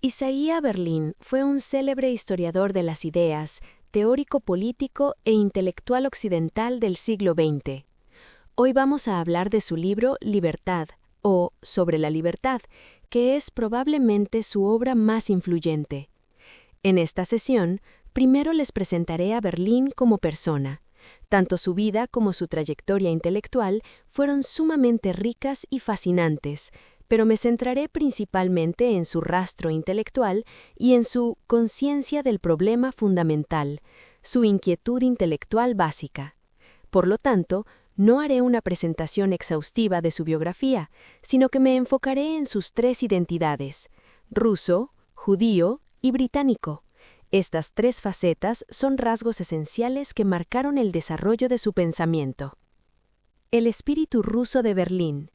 Isaiah Berlin fue un célebre historiador de las ideas, teórico político e intelectual occidental del siglo XX. Hoy vamos a hablar de su libro Libertad, o Sobre la libertad, que es probablemente su obra más influyente. En esta sesión, primero les presentaré a Berlin como persona. Tanto su vida como su trayectoria intelectual fueron sumamente ricas y fascinantes, pero me centraré principalmente en su rastro intelectual y en su conciencia del problema fundamental, su inquietud intelectual básica. Por lo tanto, no haré una presentación exhaustiva de su biografía, sino que me enfocaré en sus tres identidades: ruso, judío y británico. Estas tres facetas son rasgos esenciales que marcaron el desarrollo de su pensamiento. El espíritu ruso de Berlín.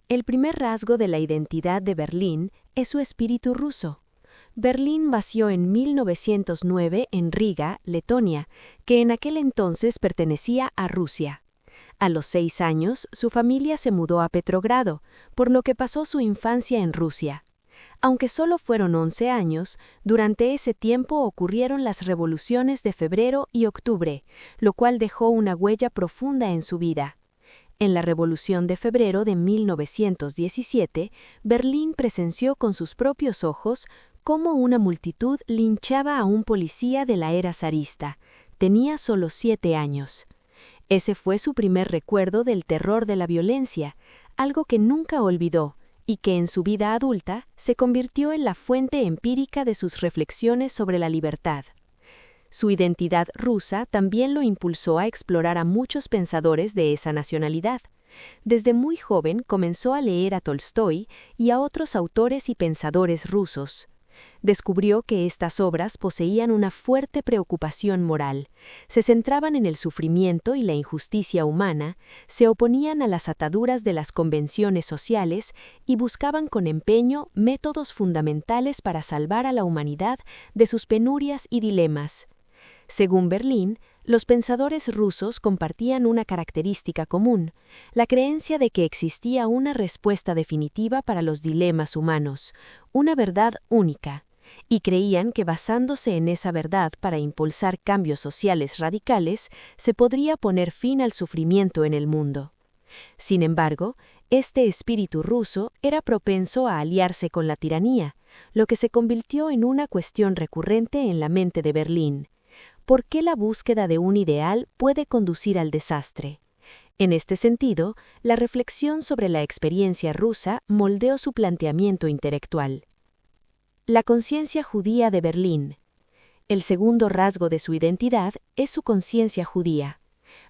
El primer rasgo de la identidad de Berlín es su espíritu ruso. Berlín nació en 1909 en Riga, Letonia, que en aquel entonces pertenecía a Rusia. A los 6 años, su familia se mudó a Petrogrado, por lo que pasó su infancia en Rusia. Aunque solo fueron 11 años, durante ese tiempo ocurrieron las revoluciones de febrero y octubre, lo cual dejó una huella profunda en su vida. En la Revolución de Febrero de 1917, Berlín presenció con sus propios ojos cómo una multitud linchaba a un policía de la era zarista. Tenía solo 7 años. Ese fue su primer recuerdo del terror de la violencia, algo que nunca olvidó, y que en su vida adulta se convirtió en la fuente empírica de sus reflexiones sobre la libertad. Su identidad rusa también lo impulsó a explorar a muchos pensadores de esa nacionalidad. Desde muy joven comenzó a leer a Tolstói y a otros autores y pensadores rusos. Descubrió que estas obras poseían una fuerte preocupación moral, se centraban en el sufrimiento y la injusticia humana, se oponían a las ataduras de las convenciones sociales y buscaban con empeño métodos fundamentales para salvar a la humanidad de sus penurias y dilemas. Según Berlín, los pensadores rusos compartían una característica común: la creencia de que existía una respuesta definitiva para los dilemas humanos, una verdad única, y creían que basándose en esa verdad para impulsar cambios sociales radicales, se podría poner fin al sufrimiento en el mundo. Sin embargo, este espíritu ruso era propenso a aliarse con la tiranía, lo que se convirtió en una cuestión recurrente en la mente de Berlín. ¿Por qué la búsqueda de un ideal puede conducir al desastre? En este sentido, la reflexión sobre la experiencia rusa moldeó su planteamiento intelectual. La conciencia judía de Berlín. El segundo rasgo de su identidad es su conciencia judía.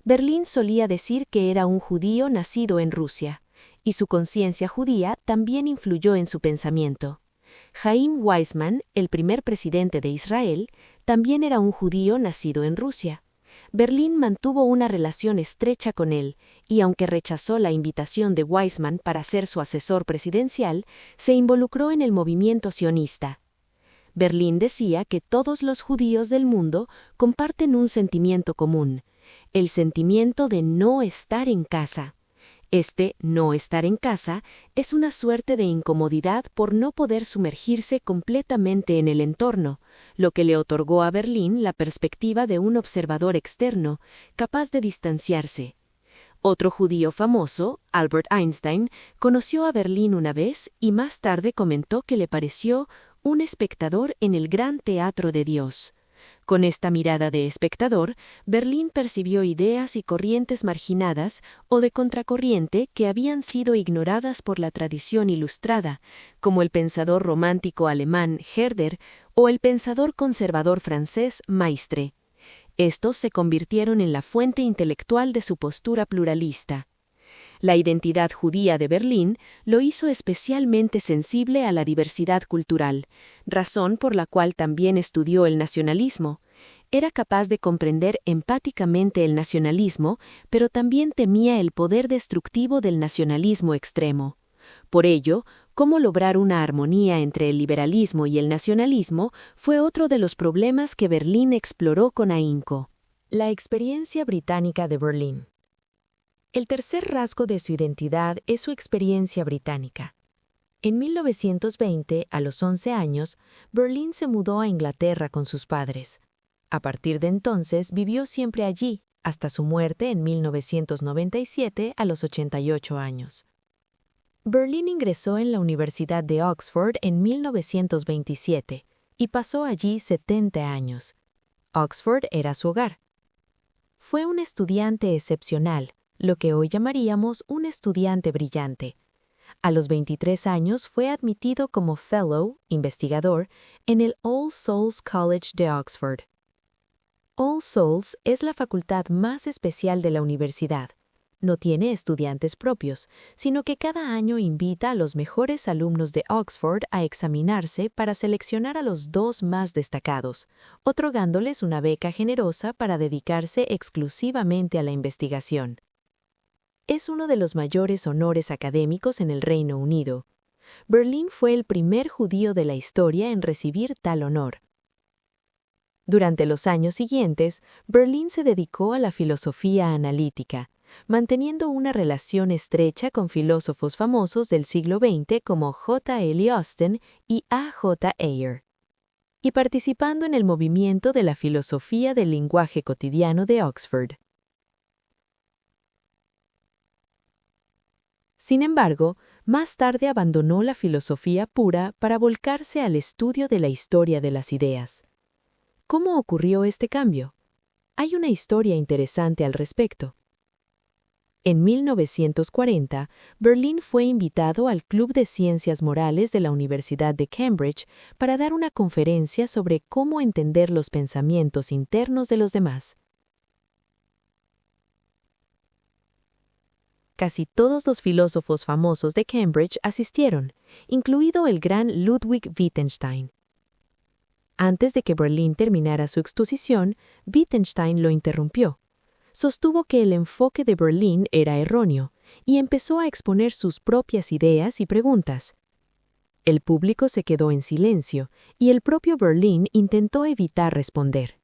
Berlín solía decir que era un judío nacido en Rusia, y su conciencia judía también influyó en su pensamiento. Chaim Weizmann, el primer presidente de Israel, también era un judío nacido en Rusia. Berlín mantuvo una relación estrecha con él, y aunque rechazó la invitación de Weizmann para ser su asesor presidencial, se involucró en el movimiento sionista. Berlín decía que todos los judíos del mundo comparten un sentimiento común: el sentimiento de no estar en casa. Este no estar en casa es una suerte de incomodidad por no poder sumergirse completamente en el entorno, lo que le otorgó a Berlín la perspectiva de un observador externo, capaz de distanciarse. Otro judío famoso, Albert Einstein, conoció a Berlín una vez y más tarde comentó que le pareció un espectador en el gran teatro de Dios. Con esta mirada de espectador, Berlín percibió ideas y corrientes marginadas o de contracorriente que habían sido ignoradas por la tradición ilustrada, como el pensador romántico alemán Herder o el pensador conservador francés Maistre. Estos se convirtieron en la fuente intelectual de su postura pluralista. La identidad judía de Berlín lo hizo especialmente sensible a la diversidad cultural, razón por la cual también estudió el nacionalismo. Era capaz de comprender empáticamente el nacionalismo, pero también temía el poder destructivo del nacionalismo extremo. Por ello, cómo lograr una armonía entre el liberalismo y el nacionalismo fue otro de los problemas que Berlín exploró con ahínco. La experiencia británica de Berlín. El tercer rasgo de su identidad es su experiencia británica. En 1920, a los 11 años, Berlin se mudó a Inglaterra con sus padres. A partir de entonces vivió siempre allí, hasta su muerte en 1997 a los 88 años. Berlin ingresó en la Universidad de Oxford en 1927 y pasó allí 70 años. Oxford era su hogar. Fue un estudiante excepcional, lo que hoy llamaríamos un estudiante brillante. A los 23 años fue admitido como Fellow, investigador, en el All Souls College de Oxford. All Souls es la facultad más especial de la universidad. No tiene estudiantes propios, sino que cada año invita a los mejores alumnos de Oxford a examinarse para seleccionar a los 2 más destacados, otorgándoles una beca generosa para dedicarse exclusivamente a la investigación. Es uno de los mayores honores académicos en el Reino Unido. Berlin fue el primer judío de la historia en recibir tal honor. Durante los años siguientes, Berlin se dedicó a la filosofía analítica, manteniendo una relación estrecha con filósofos famosos del siglo XX como J. L. Austin y A. J. Ayer, y participando en el movimiento de la filosofía del lenguaje cotidiano de Oxford. Sin embargo, más tarde abandonó la filosofía pura para volcarse al estudio de la historia de las ideas. ¿Cómo ocurrió este cambio? Hay una historia interesante al respecto. En 1940, Berlin fue invitado al Club de Ciencias Morales de la Universidad de Cambridge para dar una conferencia sobre cómo entender los pensamientos internos de los demás. Casi todos los filósofos famosos de Cambridge asistieron, incluido el gran Ludwig Wittgenstein. Antes de que Berlin terminara su exposición, Wittgenstein lo interrumpió. Sostuvo que el enfoque de Berlin era erróneo y empezó a exponer sus propias ideas y preguntas. El público se quedó en silencio y el propio Berlin intentó evitar responder.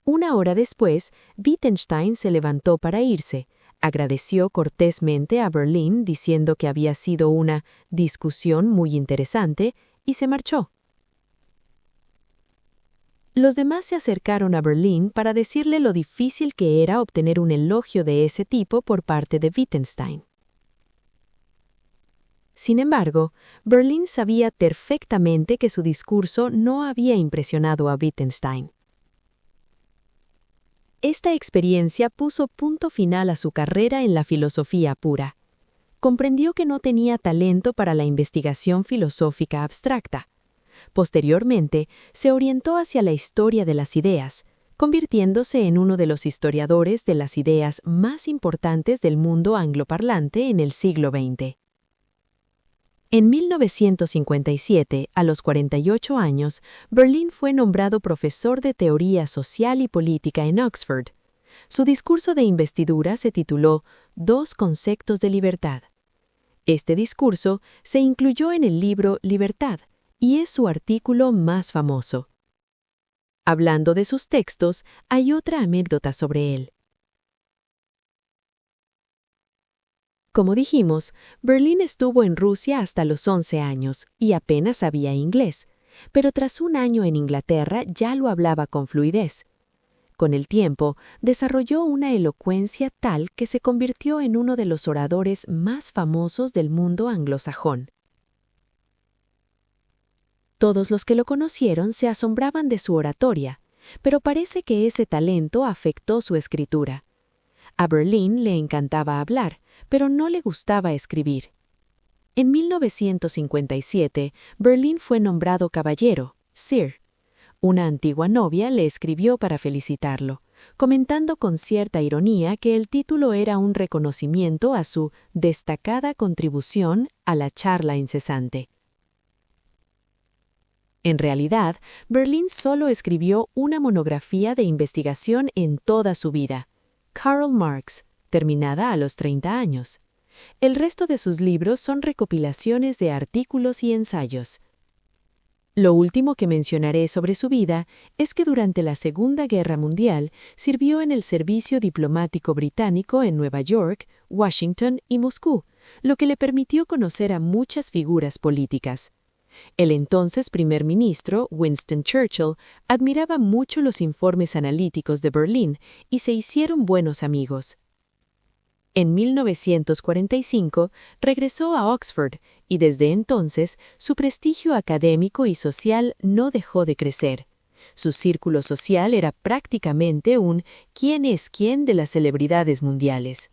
Una hora después, Wittgenstein se levantó para irse, agradeció cortésmente a Berlin diciendo que había sido una discusión muy interesante y se marchó. Los demás se acercaron a Berlin para decirle lo difícil que era obtener un elogio de ese tipo por parte de Wittgenstein. Sin embargo, Berlin sabía perfectamente que su discurso no había impresionado a Wittgenstein. Esta experiencia puso punto final a su carrera en la filosofía pura. Comprendió que no tenía talento para la investigación filosófica abstracta. Posteriormente, se orientó hacia la historia de las ideas, convirtiéndose en uno de los historiadores de las ideas más importantes del mundo angloparlante en el siglo XX. En 1957, a los 48 años, Berlin fue nombrado profesor de teoría social y política en Oxford. Su discurso de investidura se tituló Dos conceptos de libertad. Este discurso se incluyó en el libro Libertad, y es su artículo más famoso. Hablando de sus textos, hay otra anécdota sobre él. Como dijimos, Berlin estuvo en Rusia hasta los 11 años y apenas sabía inglés, pero tras un año en Inglaterra ya lo hablaba con fluidez. Con el tiempo, desarrolló una elocuencia tal que se convirtió en uno de los oradores más famosos del mundo anglosajón. Todos los que lo conocieron se asombraban de su oratoria, pero parece que ese talento afectó su escritura. A Berlin le encantaba hablar, pero no le gustaba escribir. En 1957, Berlin fue nombrado caballero, Sir. Una antigua novia le escribió para felicitarlo, comentando con cierta ironía que el título era un reconocimiento a su destacada contribución a la charla incesante. En realidad, Berlin solo escribió una monografía de investigación en toda su vida, Karl Marx, terminada a los 30 años. El resto de sus libros son recopilaciones de artículos y ensayos. Lo último que mencionaré sobre su vida es que durante la Segunda Guerra Mundial sirvió en el servicio diplomático británico en Nueva York, Washington y Moscú, lo que le permitió conocer a muchas figuras políticas. El entonces primer ministro, Winston Churchill, admiraba mucho los informes analíticos de Berlín y se hicieron buenos amigos. En 1945 regresó a Oxford y desde entonces su prestigio académico y social no dejó de crecer. Su círculo social era prácticamente un ¿quién es quién de las celebridades mundiales?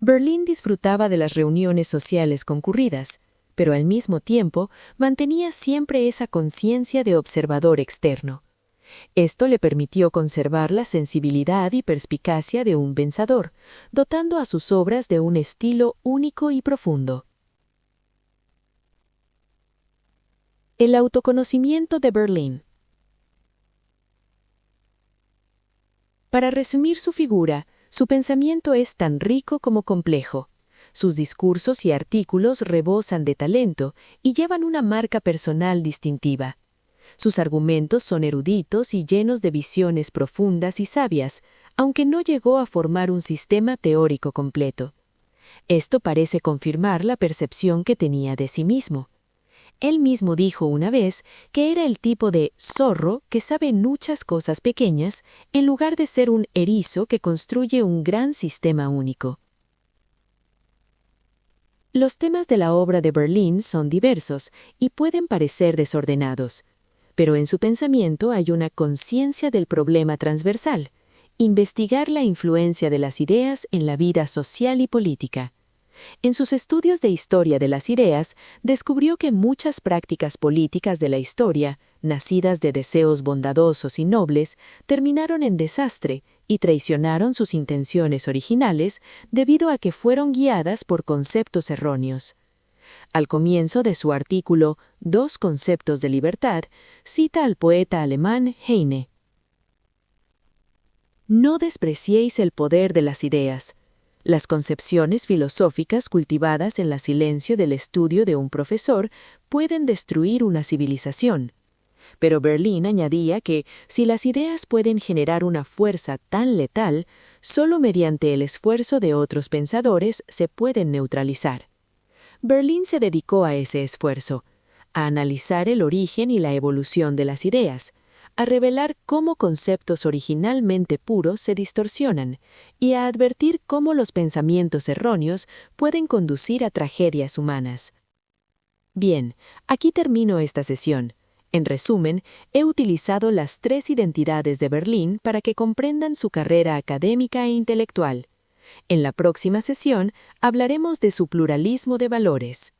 Berlín disfrutaba de las reuniones sociales concurridas, pero al mismo tiempo mantenía siempre esa conciencia de observador externo. Esto le permitió conservar la sensibilidad y perspicacia de un pensador, dotando a sus obras de un estilo único y profundo. El autoconocimiento de Berlín. Para resumir su figura, su pensamiento es tan rico como complejo. Sus discursos y artículos rebosan de talento y llevan una marca personal distintiva. Sus argumentos son eruditos y llenos de visiones profundas y sabias, aunque no llegó a formar un sistema teórico completo. Esto parece confirmar la percepción que tenía de sí mismo. Él mismo dijo una vez que era el tipo de zorro que sabe muchas cosas pequeñas en lugar de ser un erizo que construye un gran sistema único. Los temas de la obra de Berlín son diversos y pueden parecer desordenados, pero en su pensamiento hay una conciencia del problema transversal, investigar la influencia de las ideas en la vida social y política. En sus estudios de historia de las ideas, descubrió que muchas prácticas políticas de la historia, nacidas de deseos bondadosos y nobles, terminaron en desastre y traicionaron sus intenciones originales debido a que fueron guiadas por conceptos erróneos. Al comienzo de su artículo Dos conceptos de libertad, cita al poeta alemán Heine. No despreciéis el poder de las ideas. Las concepciones filosóficas cultivadas en el silencio del estudio de un profesor pueden destruir una civilización. Pero Berlín añadía que si las ideas pueden generar una fuerza tan letal, solo mediante el esfuerzo de otros pensadores se pueden neutralizar. Berlín se dedicó a ese esfuerzo, a analizar el origen y la evolución de las ideas, a revelar cómo conceptos originalmente puros se distorsionan y a advertir cómo los pensamientos erróneos pueden conducir a tragedias humanas. Bien, aquí termino esta sesión. En resumen, he utilizado las 3 identidades de Berlín para que comprendan su carrera académica e intelectual. En la próxima sesión hablaremos de su pluralismo de valores.